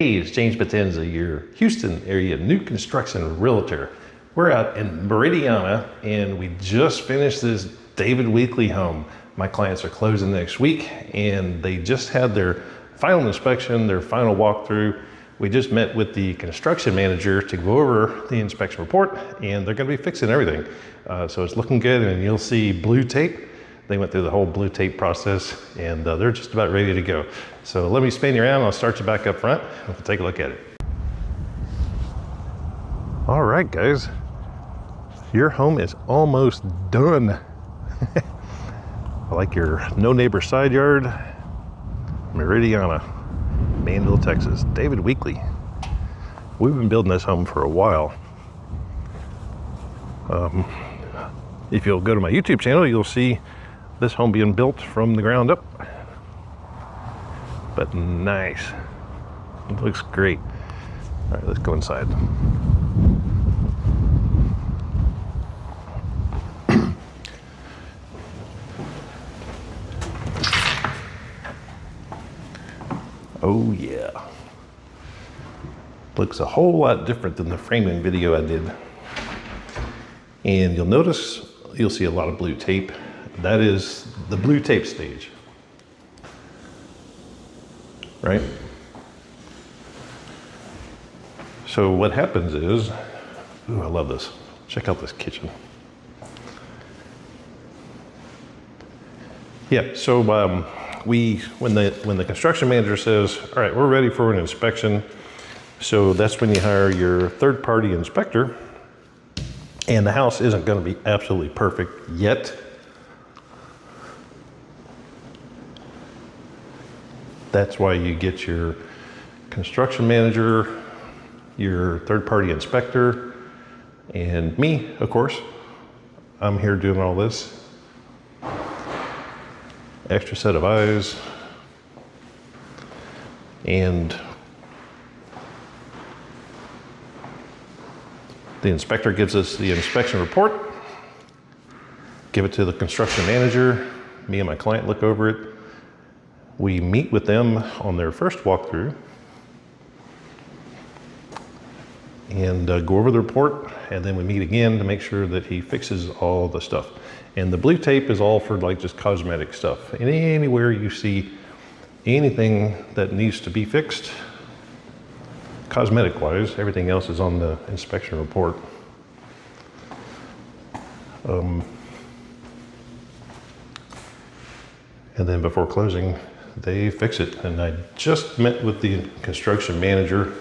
Hey, it's James Potenza, your Houston area new construction realtor. We're out in Meridiana and we just finished this David Weekley home. My clients are closing next week and they just had their final inspection, their final walkthrough. We just met with the construction manager to go over the inspection report and they're gonna be fixing everything. So it's looking good and you'll see blue tape. They went through the whole blue tape process and they're just about ready to go. So let me spin you around. I'll start you back up front and we'll take a look at it. All right, guys, your home is almost done. I like your no neighbor side yard, Meridiana, Manville, Texas. David Weekley. We've been building this home for a while. If you'll go to my YouTube channel, you'll see this home being built from the ground up. But nice. It looks great. All right, let's go inside. Oh yeah. Looks a whole lot different than the framing video I did. And you'll notice, you'll see a lot of blue tape. That is the blue tape stage, right? So what happens is, ooh, I love this. Check out this kitchen. Yeah, so when the construction manager says, all right, we're ready for an inspection, so that's when you hire your third-party inspector, and the house isn't going to be absolutely perfect yet. That's why you get your construction manager, your third-party inspector, and me, of course. I'm here doing all this. Extra set of eyes. And the inspector gives us the inspection report, give it to the construction manager, me and my client look over it. We meet with them on their first walkthrough and go over the report, and then we meet again to make sure that he fixes all the stuff. And the blue tape is all for like just cosmetic stuff. And anywhere you see anything that needs to be fixed, cosmetic wise, everything else is on the inspection report. And then before closing, they fix it. And I just met with the construction manager.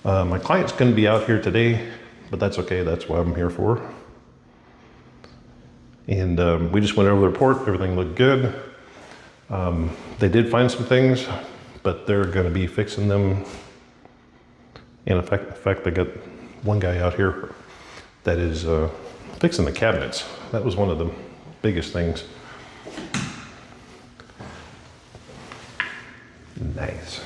My client's going to be out here today, but that's okay. That's what I'm here for. And we just went over the report. Everything looked good. They did find some things, but they're going to be fixing them. And in fact, they got one guy out here that is fixing the cabinets. That was one of the biggest things. Nice.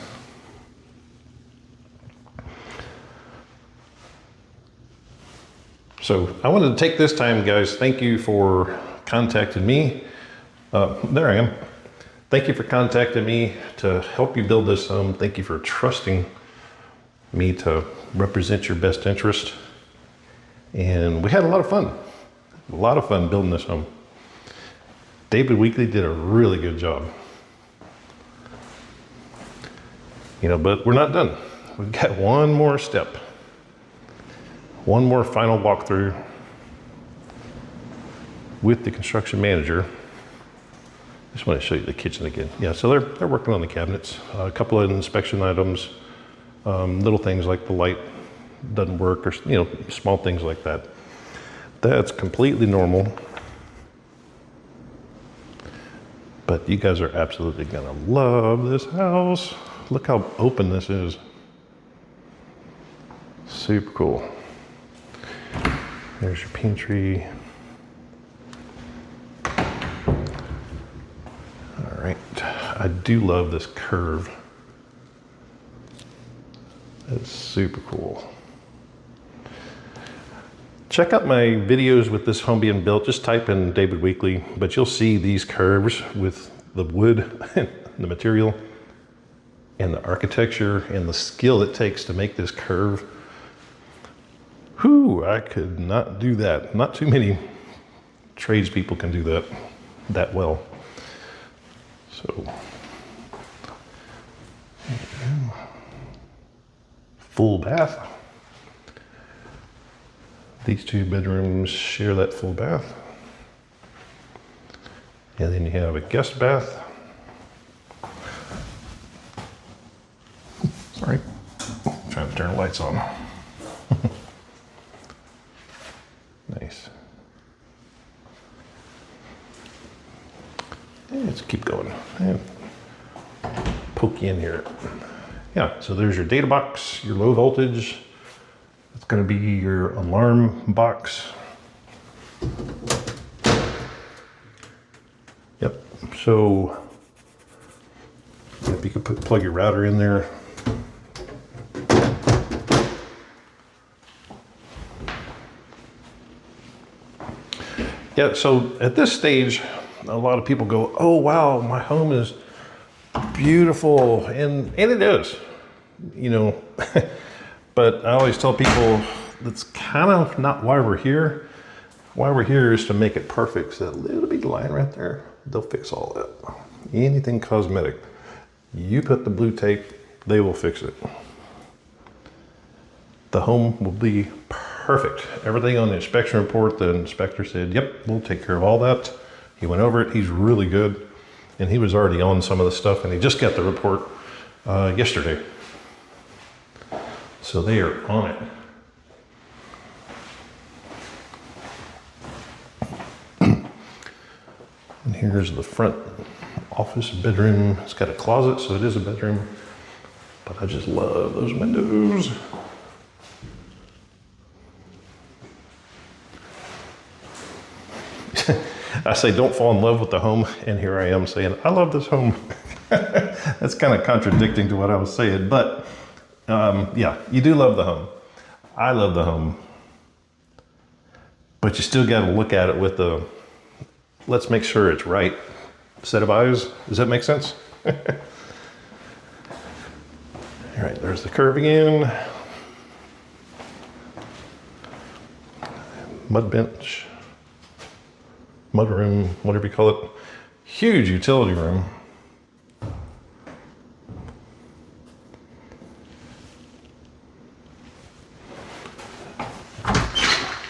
So I wanted to take this time, guys. Thank you for contacting me. There I am. Thank you for contacting me to help you build this home. Thank you for trusting me to represent your best interest. And we had a lot of fun building this home. David Weekley did a really good job. You know, but we're not done. We've got one more step. One more final walkthrough with the construction manager. I just want to show you the kitchen again. Yeah, so they're working on the cabinets. A couple of inspection items, little things like the light doesn't work, or you know, small things like that. That's completely normal. But you guys are absolutely gonna love this house. Look how open this is. Super cool. There's your pantry. All right, I do love this curve. It's super cool. Check out my videos with this home being built. Just type in David Weekley, but you'll see these curves with the wood, the material. and the architecture and the skill it takes to make this curve. Whew, I could not do that. Not too many tradespeople can do that well. So, full bath. These two bedrooms share that full bath. And then you have a guest bath. Sorry, I'm trying to turn the lights on. Nice. And let's keep going. And poke you in here. Yeah, so there's your data box, your low voltage. It's going to be your alarm box. Yep, so if you could plug your router in there. Yeah, so at this stage, a lot of people go, oh wow, my home is beautiful, and it is, you know, but I always tell people that's kind of not why we're here. Why we're here is to make it perfect. So that little bitty line right there, they'll fix all that. Anything cosmetic, you put the blue tape, they will fix it. The home will be perfect. Everything on the inspection report, the inspector said, yep, we'll take care of all that. He went over it, he's really good. And he was already on some of the stuff, and he just got the report yesterday. So they are on it. And here's the front office bedroom. It's got a closet, so it is a bedroom. But I just love those windows. I say don't fall in love with the home, and here I am saying I love this home. That's kind of contradicting to what I was saying, but yeah, you do love the home. I love the home, but you still got to look at it with the let's make sure it's right set of eyes. Does that make sense? All right, there's the curve again. Mud bench. Mud room, whatever you call it. Huge utility room.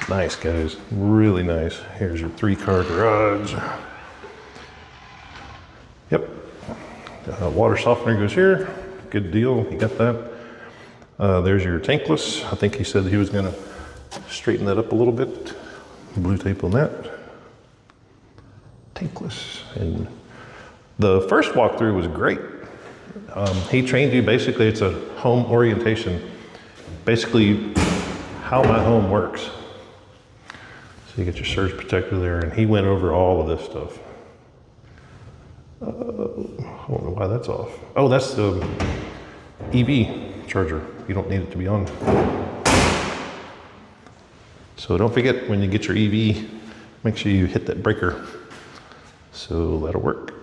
Nice, guys, really nice. Here's your 3-car garage. Yep, water softener goes here. Good deal, you got that. There's your tankless. I think he said he was gonna straighten that up a little bit. Blue tape on that. Tankless. And the first walkthrough was great. He trained you, basically it's a home orientation, basically how my home works. So you get your surge protector there, and he went over all of this stuff. I don't know why that's off. Oh, that's the EV charger. You don't need it to be on. So don't forget, when you get your EV, make sure you hit that breaker. So that'll work.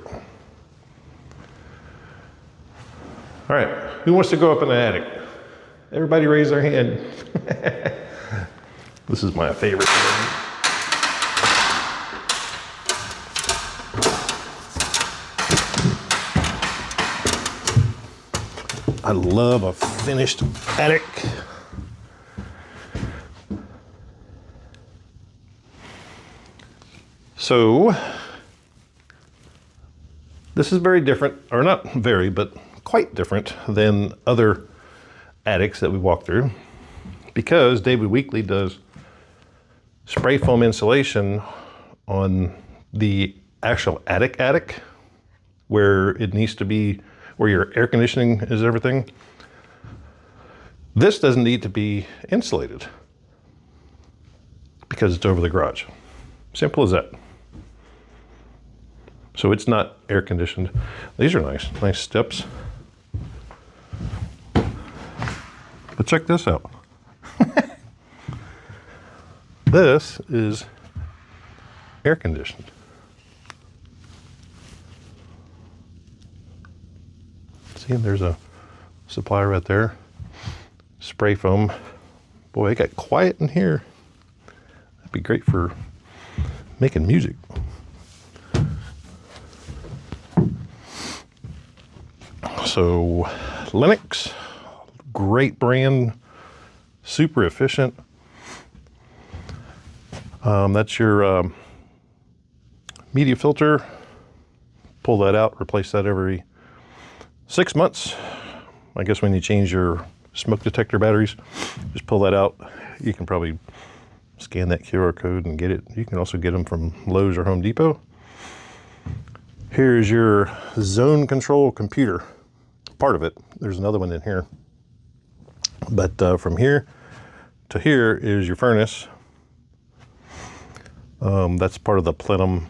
All right, who wants to go up in the attic? Everybody raise their hand. This is my favorite thing. I love a finished attic. So, this is very different, or not very, but quite different than other attics that we walk through, because David Weekley does spray foam insulation on the actual attic, where it needs to be, where your air conditioning is everything. This doesn't need to be insulated because it's over the garage. Simple as that. So it's not air conditioned. These are nice steps. But check this out. This is air conditioned. See, there's a supply right there. Spray foam. Boy, it got quiet in here. That'd be great for making music. So Lennox, great brand, super efficient. That's your media filter. Pull that out, replace that every 6 months. I guess when you change your smoke detector batteries, just pull that out. You can probably scan that QR code and get it. You can also get them from Lowe's or Home Depot. Here's your zone control computer. Part of it. There's another one in here. But from here to here is your furnace. That's part of the plenum.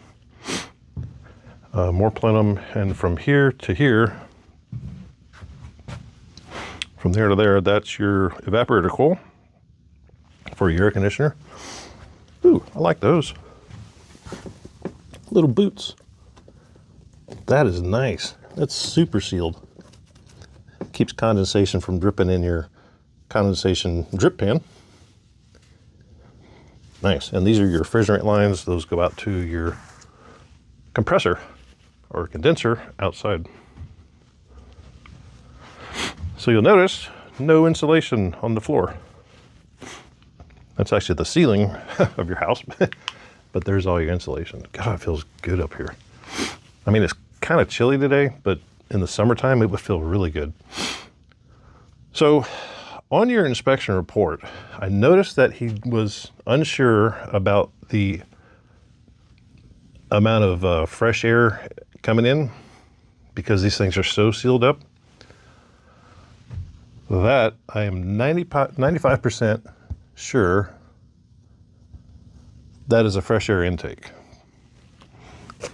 More plenum, and from here to here, from there to there, that's your evaporator coil for your air conditioner. Ooh, I like those. Little boots. That is nice. That's super sealed. Keeps condensation from dripping in your condensation drip pan. Nice. And these are your refrigerant lines. Those go out to your compressor or condenser outside. So you'll notice no insulation on the floor. That's actually the ceiling of your house, but there's all your insulation. God, it feels good up here. I mean, it's kind of chilly today, but in the summertime, it would feel really good. So on your inspection report, I noticed that he was unsure about the amount of fresh air coming in because these things are so sealed up. That I am 95% sure that is a fresh air intake.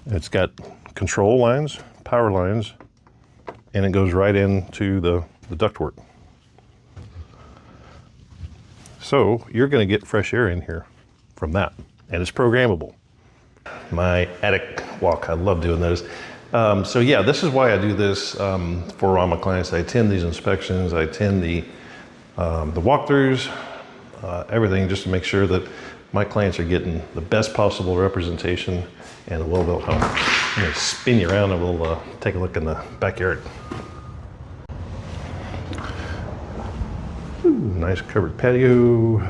It's got control lines, power lines, and it goes right into the ductwork. So you're going to get fresh air in here from that, and it's programmable. My attic walk, I love doing those. So yeah, this is why I do this for all my clients. I attend these inspections, I attend the walkthroughs, everything, just to make sure that my clients are getting the best possible representation and a well-built home. I'm going to spin you around and we'll take a look in the backyard. Ooh, nice covered patio.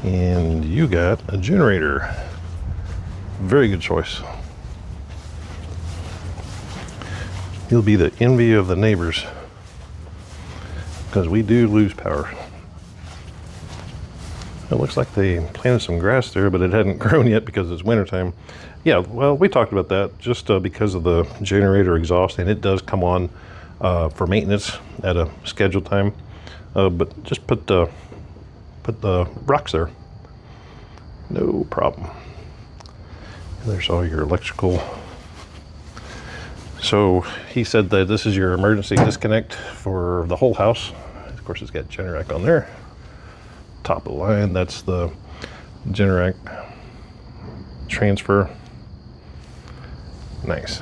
And you got a generator. Very good choice. You'll be the envy of the neighbors because we do lose power. It looks like they planted some grass there, but it hadn't grown yet because it's wintertime. Yeah, well, we talked about that just because of the generator exhaust, and it does come on for maintenance at a scheduled time. But just put the rocks there. No problem. And there's all your electrical. So he said that this is your emergency disconnect for the whole house. Of course, it's got Generac on there. Top of the line, that's the Generac transfer. Nice.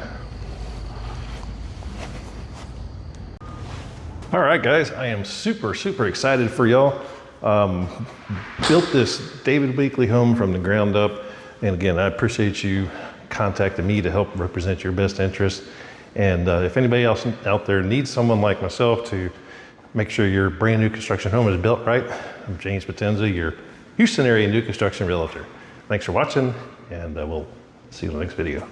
All right, guys, I am super excited for y'all. Built this David Weekley home from the ground up. And again, I appreciate you contacting me to help represent your best interest. And if anybody else out there needs someone like myself to make sure your brand new construction home is built right, I'm James Potenza, your Houston area new construction realtor. Thanks for watching, and we'll see you in the next video.